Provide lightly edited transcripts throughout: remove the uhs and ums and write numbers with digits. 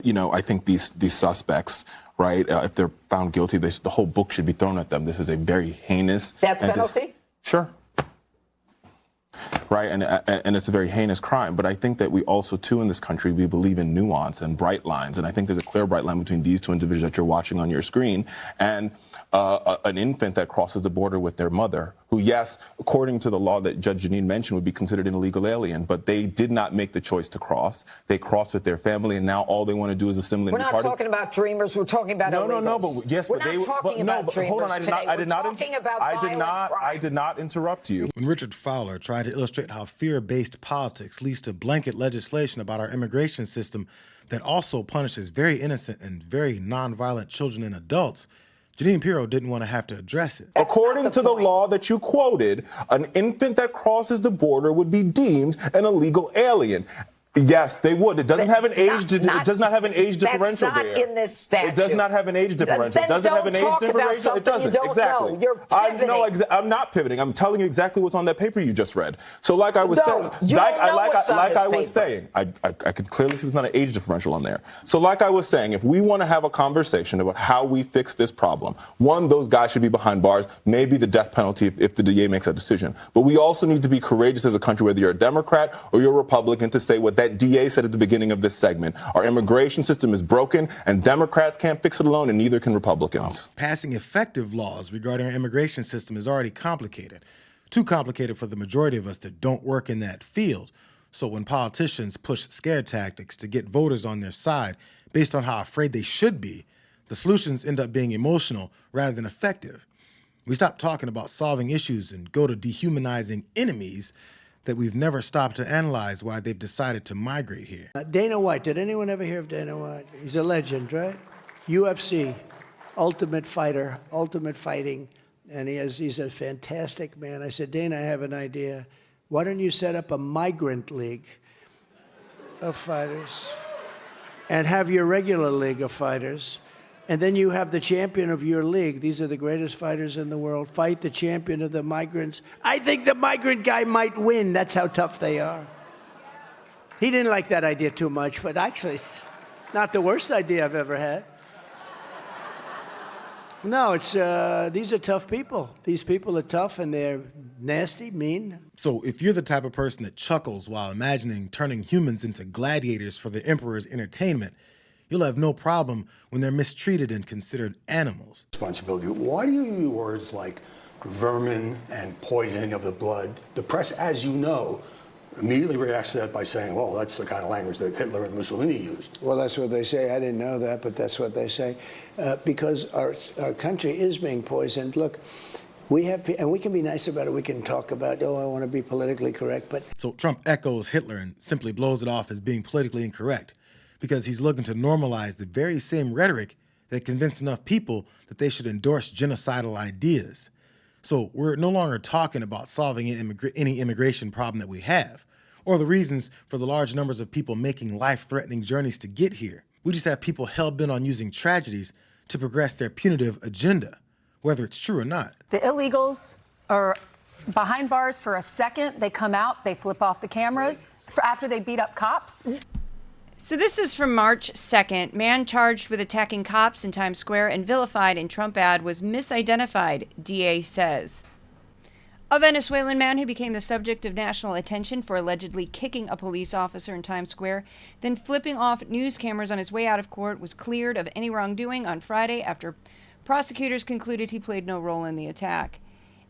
I think these suspects, right, if they're found guilty, the whole book should be thrown at them. This is a very heinous... Death penalty? Sure. Right, and it's a very heinous crime. But I think that we also, too, in this country, we believe in nuance and bright lines. And I think there's a clear bright line between these two individuals that you're watching on your screen and an infant that crosses the border with their mother, who, yes, according to the law that Judge Jeanine mentioned, would be considered an illegal alien. But they did not make the choice to cross. They crossed with their family, and now all they want to do is assimilate. We're not talking about dreamers. We're talking about illegals. No, but yes, we're but not talking about dreamers hold on, I did not interrupt you. When Richard Fowler tried to illustrate how fear-based politics leads to blanket legislation about our immigration system that also punishes very innocent and very nonviolent children and adults, Jeanine Pirro didn't want to have to address it. According to the law that you quoted, an infant that crosses the border would be deemed an illegal alien. Yes, they would. It doesn't have an age. It does not have an age differential there. That's not in this statute. It does not have an age differential. It doesn't have an age differential. It doesn't. Exactly. You're pivoting. I'm not pivoting. I'm telling you exactly what's on that paper you just read. So, like I was saying, I could clearly see there's not an age differential on there. So, like I was saying, if we want to have a conversation about how we fix this problem, one, those guys should be behind bars. Maybe the death penalty if the DA makes that decision. But we also need to be courageous as a country, whether you're a Democrat or you're a Republican, to say what that DA said at the beginning of this segment. Our immigration system is broken, and Democrats can't fix it alone, and neither can Republicans. Passing effective laws regarding our immigration system is already complicated. Too complicated for the majority of us that don't work in that field. So when politicians push scare tactics to get voters on their side based on how afraid they should be, the solutions end up being emotional rather than effective. We stop talking about solving issues and go to dehumanizing enemies that we've never stopped to analyze why they've decided to migrate here. Dana White, did anyone ever hear of Dana White? He's a legend, right? UFC, ultimate fighter, ultimate fighting, and he's a fantastic man. I said, Dana, I have an idea. Why don't you set up a migrant league of fighters and have your regular league of fighters, and then you have the champion of your league. These are the greatest fighters in the world. Fight the champion of the migrants. I think the migrant guy might win. That's how tough they are. He didn't like that idea too much, but actually, it's not the worst idea I've ever had. No, these are tough people. These people are tough, and they're nasty, mean. So if you're the type of person that chuckles while imagining turning humans into gladiators for the emperor's entertainment, you'll have no problem when they're mistreated and considered animals. Responsibility. Why do you use words like vermin and poisoning of the blood? The press, as you know, immediately reacts to that by saying, well, that's the kind of language that Hitler and Mussolini used. Well, that's what they say. I didn't know that, but that's what they say. Because our country is being poisoned. Look, and we can be nice about it. We can talk about, I want to be politically correct, but... So Trump echoes Hitler and simply blows it off as being politically incorrect, because he's looking to normalize the very same rhetoric that convinced enough people that they should endorse genocidal ideas. So we're no longer talking about solving any immigration problem that we have, or the reasons for the large numbers of people making life-threatening journeys to get here. We just have people hell-bent on using tragedies to progress their punitive agenda, whether it's true or not. The illegals are behind bars for a second. They come out, they flip off the cameras after they beat up cops. So this is from March 2nd. Man charged with attacking cops in Times Square and vilified in Trump ad was misidentified, DA says. A Venezuelan man who became the subject of national attention for allegedly kicking a police officer in Times Square, then flipping off news cameras on his way out of court, was cleared of any wrongdoing on Friday after prosecutors concluded he played no role in the attack.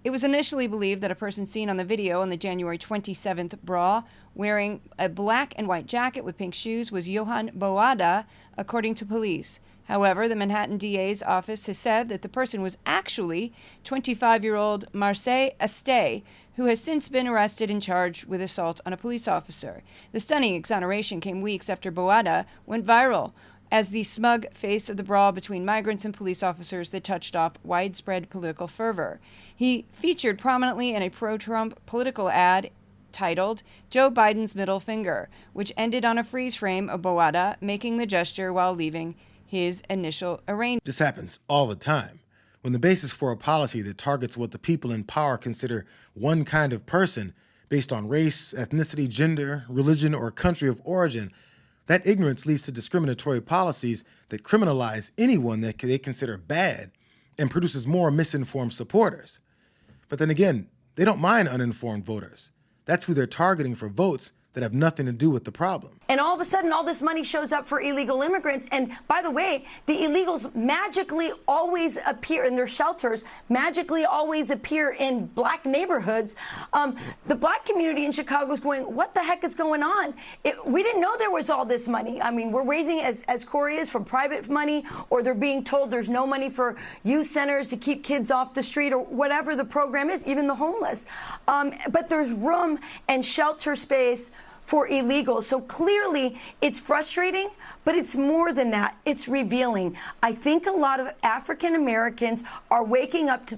It was initially believed that a person seen on the video on the January 27th brawl, wearing a black and white jacket with pink shoes, was Johan Boada, according to police. However, the Manhattan DA's office has said that the person was actually 25-year-old Marseille Este, who has since been arrested and charged with assault on a police officer. The stunning exoneration came weeks after Boada went viral as the smug face of the brawl between migrants and police officers that touched off widespread political fervor. He featured prominently in a pro-Trump political ad titled Joe Biden's Middle Finger, which ended on a freeze frame of Boada making the gesture while leaving his initial arraignment. This happens all the time. When the basis for a policy that targets what the people in power consider one kind of person based on race, ethnicity, gender, religion, or country of origin, That ignorance leads to discriminatory policies that criminalize anyone that they consider bad and produces more misinformed supporters. But then again, they don't mind uninformed voters. That's who they're targeting for votes that have nothing to do with the problem. And all of a sudden, all this money shows up for illegal immigrants. And by the way, the illegals magically always appear in their shelters, magically always appear in black neighborhoods. The black community in Chicago is going, what the heck is going on? We didn't know there was all this money. I mean, we're raising, as Corey is, from private money, or they're being told there's no money for youth centers to keep kids off the street, or whatever the program is, even the homeless. But there's room and shelter space for illegals. So clearly it's frustrating, but it's more than that. It's revealing. I think a lot of African Americans are waking up to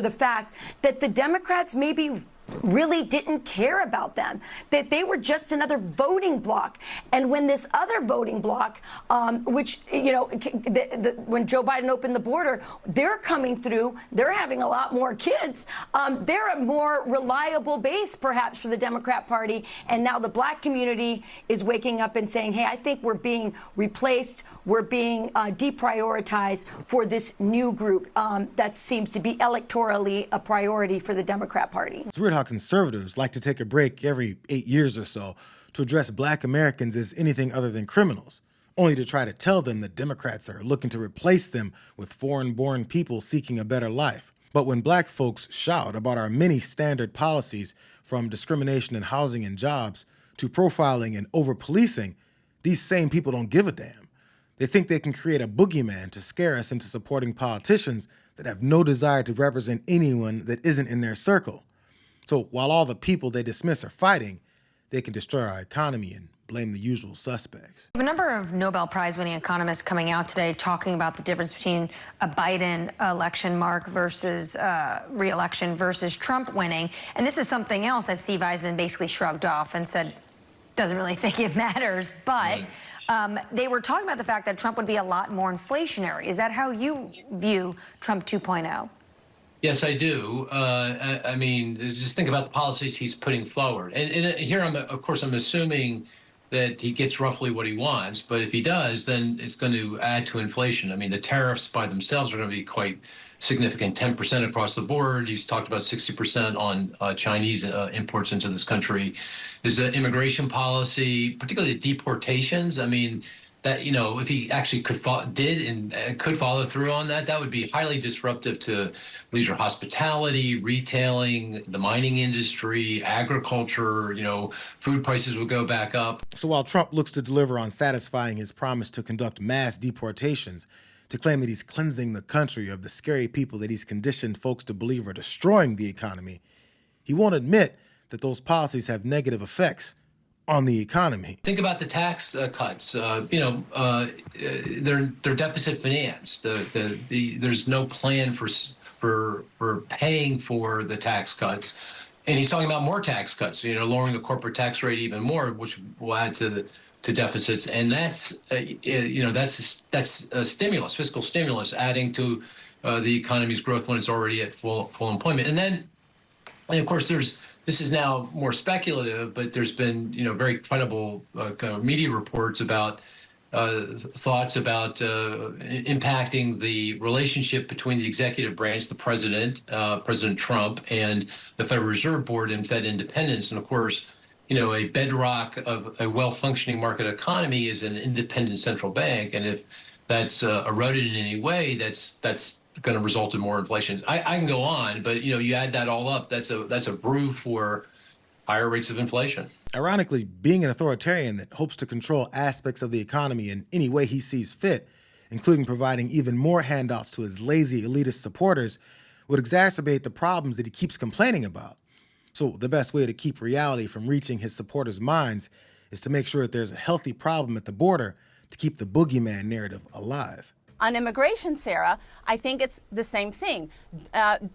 the fact that the Democrats maybe really didn't care about them, that they were just another voting bloc. And when this other voting bloc, which, you know, when Joe Biden opened the border, they're coming through, they're having a lot more kids. They're a more reliable base, perhaps, for the Democrat Party. And now the black community is waking up and saying, hey, I think we're being replaced, we're being deprioritized for this new group that seems to be electorally a priority for the Democrat Party. It's weird how conservatives like to take a break every 8 years or so to address black Americans as anything other than criminals, only to try to tell them that Democrats are looking to replace them with foreign-born people seeking a better life. But when black folks shout about our many standard policies, from discrimination in housing and jobs to profiling and over-policing, these same people don't give a damn. They think they can create a boogeyman to scare us into supporting politicians that have no desire to represent anyone that isn't in their circle. So while all the people they dismiss are fighting, they can destroy our economy and blame the usual suspects. A number of Nobel Prize-winning economists coming out today talking about the difference between a Biden election mark versus re-election versus Trump winning. And this is something else that Steve Eisman basically shrugged off and said, doesn't really think it matters. But they were talking about the fact that Trump would be a lot more inflationary. Is that how you view Trump 2.0? Yes, I do. I mean, just think about the policies he's putting forward. And here, of course, I'm assuming that he gets roughly what he wants. But if he does, then it's going to add to inflation. I mean, the tariffs by themselves are going to be quite significant, 10% across the board. He's talked about 60% on Chinese imports into this country. His immigration policy, particularly deportations, I mean, that, you know, if he actually could follow through on that, that would be highly disruptive to leisure hospitality, retailing, the mining industry, agriculture. You know, food prices would go back up. So while Trump looks to deliver on satisfying his promise to conduct mass deportations, to claim that he's cleansing the country of the scary people that he's conditioned folks to believe are destroying the economy, he won't admit that those policies have negative effects on the economy. Think about the tax cuts. They're deficit financed. There's no plan for paying for the tax cuts, and he's talking about more tax cuts. You know, lowering the corporate tax rate even more, which will add to deficits, and that's a stimulus, fiscal stimulus, adding to the economy's growth when it's already at full employment. And of course, this is now more speculative, but there's been, you know, very credible kind of media reports about thoughts about impacting the relationship between the executive branch, the president, President Trump, and the Federal Reserve Board and Fed independence. And of course, you know, a bedrock of a well-functioning market economy is an independent central bank. And if that's eroded in any way, that's going to result in more inflation. I can go on, but, you know, you add that all up, that's a brew for higher rates of inflation. Ironically, being an authoritarian that hopes to control aspects of the economy in any way he sees fit, including providing even more handouts to his lazy elitist supporters, would exacerbate the problems that he keeps complaining about. So the best way to keep reality from reaching his supporters' minds is to make sure that there's a healthy problem at the border to keep the boogeyman narrative alive. On immigration, Sarah, I think it's the same thing.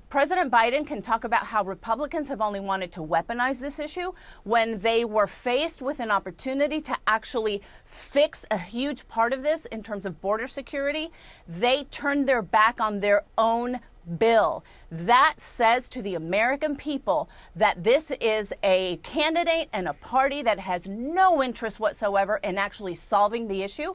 President Biden can talk about how Republicans have only wanted to weaponize this issue when they were faced with an opportunity to actually fix a huge part of this in terms of border security. They turned their back on their own bill. That says to the American people that this is a candidate and a party that has no interest whatsoever in actually solving the issue.